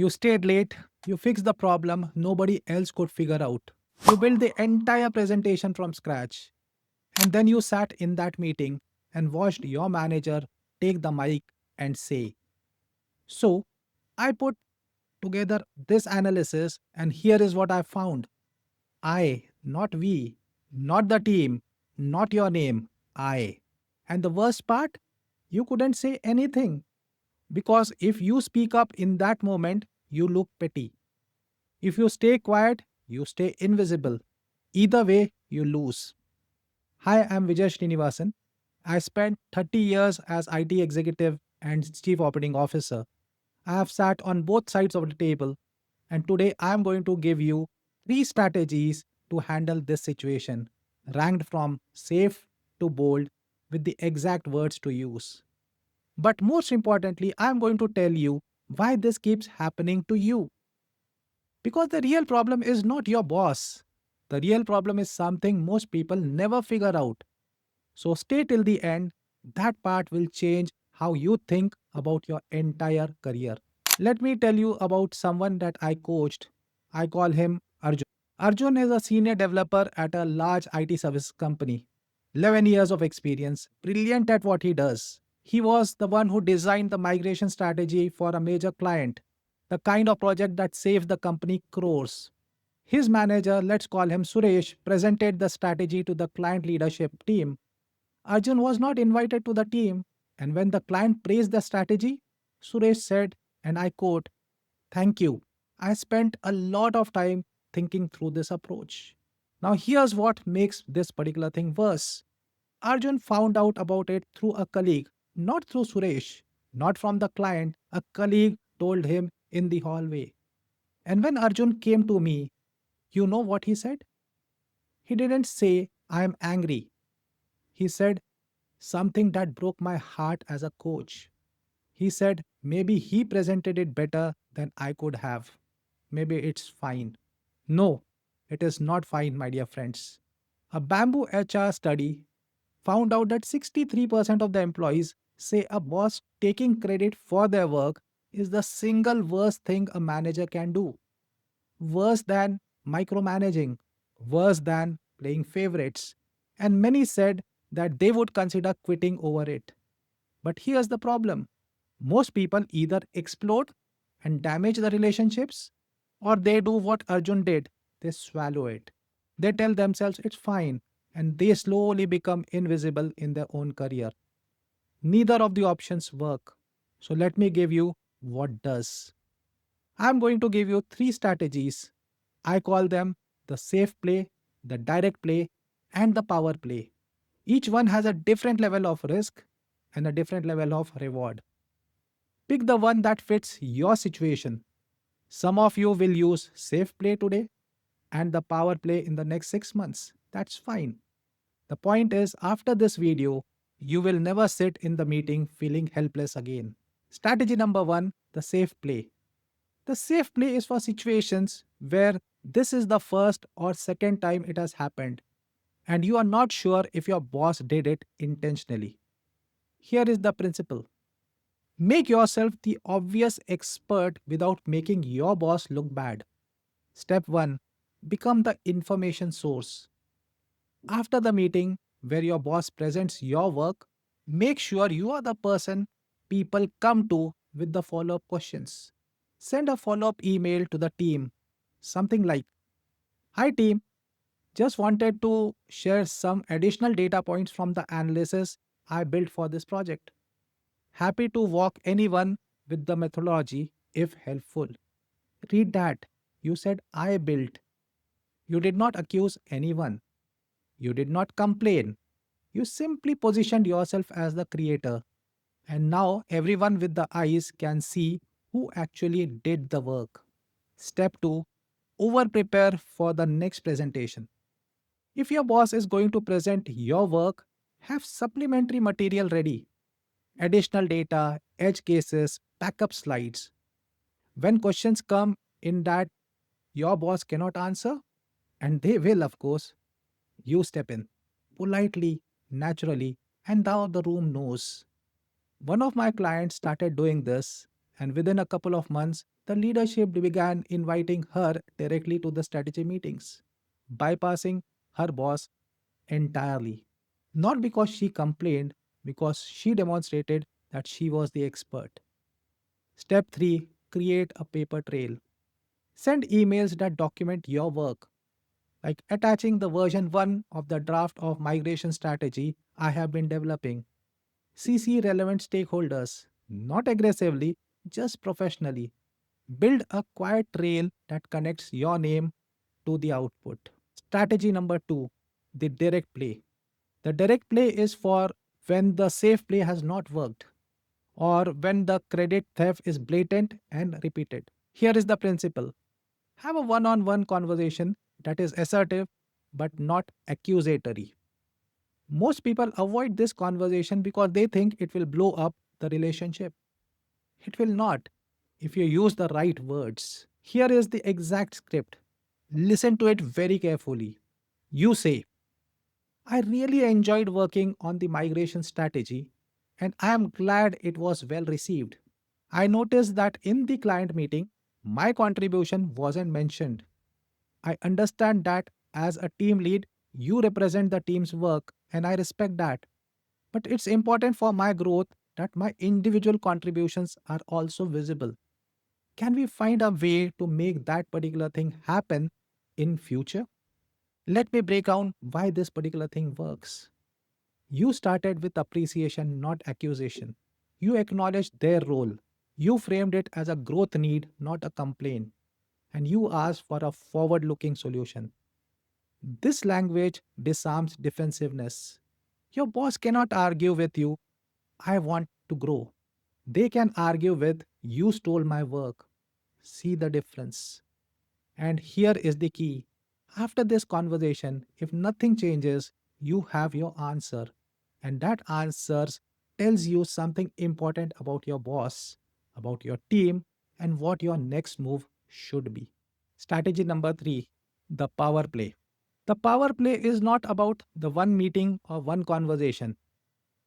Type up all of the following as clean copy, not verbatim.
You stayed late, you fixed the problem nobody else could figure out. You built the entire presentation from scratch. And then you sat in that meeting and watched your manager take the mic and say, "So, I put together this analysis, and here is what I found. I, not we, not the team, not your name, I." And the worst part, you couldn't say anything because if you speak up in that moment, you look petty. If you stay quiet, you stay invisible. Either way, you lose. Hi, I'm Vijay Srinivasan. I spent 30 years as IT executive and chief operating officer. I have sat on both sides of the table, and today I am going to give you three strategies to handle this situation, ranked from safe to bold with the exact words to use. But most importantly, I am going to tell you why this keeps happening to you. Because the real problem is not your boss. The real problem is something most people never figure out. So stay till the end. That part will change how you think about your entire career. Let me tell you about someone that I coached. I call him Arjun. Arjun is a senior developer at a large IT service company. 11 years of experience, brilliant at what he does. He was the one who designed the migration strategy for a major client, the kind of project that saved the company crores. His manager, let's call him Suresh, presented the strategy to the client leadership team. Arjun was not invited to the team, and when the client praised the strategy, Suresh said, and I quote, "Thank you. I spent a lot of time thinking through this approach." Now, here's what makes this particular thing worse. Arjun found out about it through a colleague, not through Suresh, not from the client. A colleague told him in the hallway. And when Arjun came to me, you know what he said? He didn't say, "I am angry." He said something that broke my heart as a coach. He said, "Maybe he presented it better than I could have. Maybe it's fine." No, it is not fine, my dear friends. A Bamboo HR study found out that 63% of the employees say a boss taking credit for their work is the single worst thing a manager can do. Worse than micromanaging, worse than playing favorites. And many said that they would consider quitting over it. But here's the problem: most people either explode and damage the relationships, or they do what Arjun did, they swallow it. They tell themselves it's fine, and they slowly become invisible in their own career. Neither of the options work. So let me give you what does. I'm going to give you three strategies. I call them the safe play, the direct play, and the power play. Each one has a different level of risk and a different level of reward. Pick the one that fits your situation. Some of you will use safe play today and the power play in the next 6 months. That's fine. The point is, after this video, you will never sit in the meeting feeling helpless again. Strategy number one, the safe play. The safe play is for situations where this is the first or second time it has happened, and you are not sure if your boss did it intentionally. Here is the principle: make yourself the obvious expert without making your boss look bad. Step 1: become the information source. After the meeting where your boss presents your work, make sure you are the person people come to with the follow up questions. Send a follow up email to the team, something like, "Hi, team, just wanted to share some additional data points from the analysis I built for this project. Happy to walk anyone with the methodology if helpful." Read that. You said "I built." You did not accuse anyone. You did not complain. You simply positioned yourself as the creator. And now everyone with the eyes can see who actually did the work. Step 2: over prepare for the next presentation. If your boss is going to present your work, have supplementary material ready: additional data, edge cases, backup slides. When questions come in that your boss cannot answer, and they will, of course, you step in politely, naturally, and now the room knows. One of my clients started doing this, And within a couple of months, the leadership began inviting her directly to the strategy meetings, bypassing her boss entirely. Not because she complained, because she demonstrated that she was the expert. Step 3: create a paper trail. Send emails that document your work, like attaching the version 1 of the draft of migration strategy I have been developing. CC relevant stakeholders, not aggressively, just professionally. Build a quiet trail that connects your name to the output. Strategy number 2: the direct play. The direct play is for when the safe play has not worked or when the credit theft is blatant and repeated. Here is the principle: have a one on one conversation that is assertive but not accusatory. Most people avoid this conversation because they think it will blow up the relationship. It will not if you use the right words. Here is the exact script. Listen to it very carefully. You say, I really enjoyed working on the migration strategy and I am glad it was well received. I noticed that in the client meeting, my contribution wasn't mentioned. I understand that as a team lead, you represent the team's work and I respect that. But it's important for my growth that my individual contributions are also visible. Can we find a way to make that particular thing happen in future? Let me break down why this particular thing works. You started with appreciation, not accusation. You acknowledged their role. You framed it as a growth need, not a complaint. And you asked for a forward looking solution. This language disarms defensiveness. Your boss cannot argue with you, I want to grow. They can argue with, you stole my work. See the difference. And here is the key. After this conversation, if nothing changes, you have your answer. And that answer tells you something important about your boss, about your team, and what your next move should be. Strategy number 3: the power play. The power play is not about the one meeting or one conversation.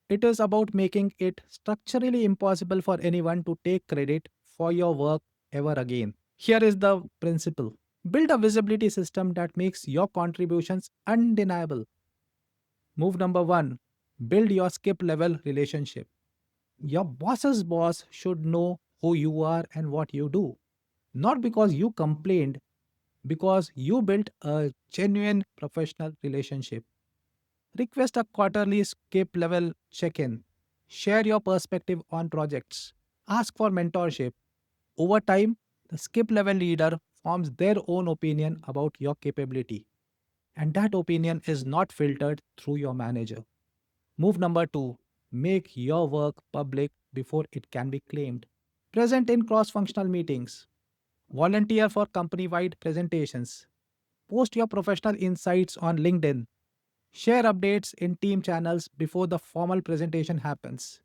It is about making it structurally impossible for anyone to take credit for your work ever again. Here is the principle: build a visibility system that makes your contributions undeniable. Move number 1: build your skip level relationship. Your boss's boss should know who you are and what you do. Not because you complained, because you built a genuine professional relationship. Request a quarterly skip level check in. Share your perspective on projects. Ask for mentorship. Over time, the skip level leader forms their own opinion about your capability, and that opinion is not filtered through your manager. Move number 2: make your work public before it can be claimed. Present in cross functional meetings. Volunteer for company wide presentations. Post your professional insights on LinkedIn. Share updates in team channels before the formal presentation happens.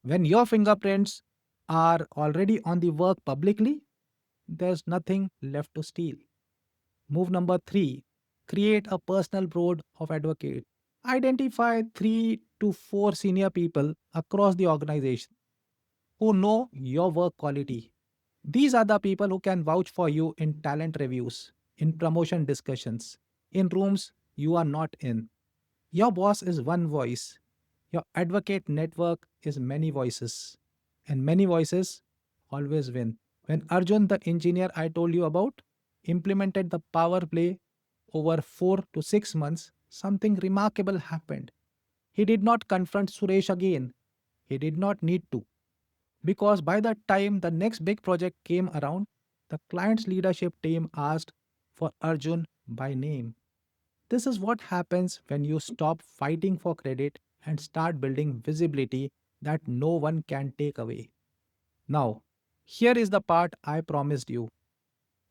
When your fingerprints are already on the work publicly, there's nothing left to steal. Move number 3: create a personal board of advocates. Identify 3 to 4 senior people across the organization who know your work quality. These are the people who can vouch for you in talent reviews, in promotion discussions, in rooms you are not in. Your boss is one voice. Your advocate network is many voices. And many voices always win. When Arjun, the engineer I told you about, implemented the power play over 4 to 6 months, something remarkable happened. He did not confront Suresh again. He did not need to. Because by the time the next big project came around, the client's leadership team asked for Arjun by name. This is what happens when you stop fighting for credit and start building visibility that no one can take away. Now, here is the part I promised you,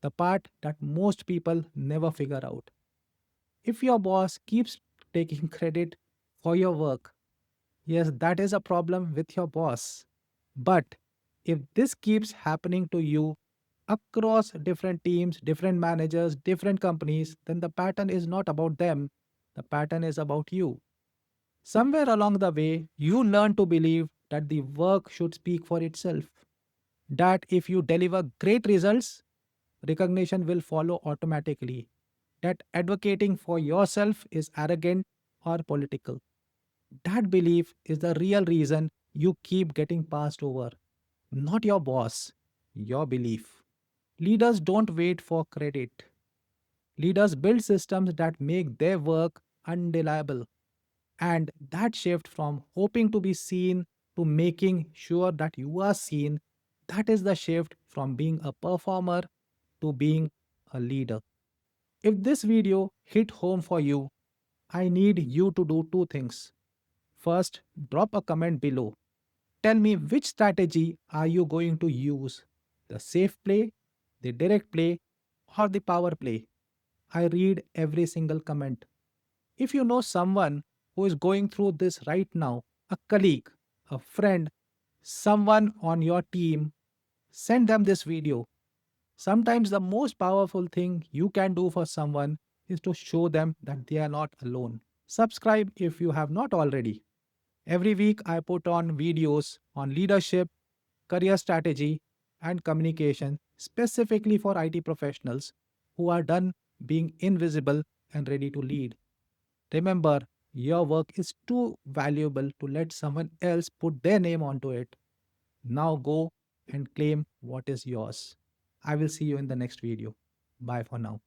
the part that most people never figure out. If your boss keeps taking credit for your work, yes, that is a problem with your boss. But if this keeps happening to you across different teams, different managers, different companies, then the pattern is not about them. The pattern is about you. Somewhere along the way, you learn to believe that the work should speak for itself. that if you deliver great results, recognition will follow automatically, that advocating for yourself is arrogant or political. That belief is the real reason you keep getting passed over, not your boss, your belief. Leaders don't wait for credit. Leaders build systems that make their work undeniable. And that shift from hoping to be seen to making sure that you are seen, that is the shift from being a performer to being a leader. If this video hit home for you, I need you to do two things. First, drop a comment below. Tell me which strategy are you going to use? The safe play, the direct play, or the power play? I read every single comment. If you know someone who is going through this right now, a colleague, a friend, someone on your team, send them this video. Sometimes the most powerful thing you can do for someone is to show them that they are not alone. Subscribe if you have not already. Every week, I put on videos on leadership, career strategy, and communication specifically for IT professionals who are done being invisible and ready to lead. Remember, your work is too valuable to let someone else put their name onto it. Now go and claim what is yours. I will see you in the next video. Bye for now.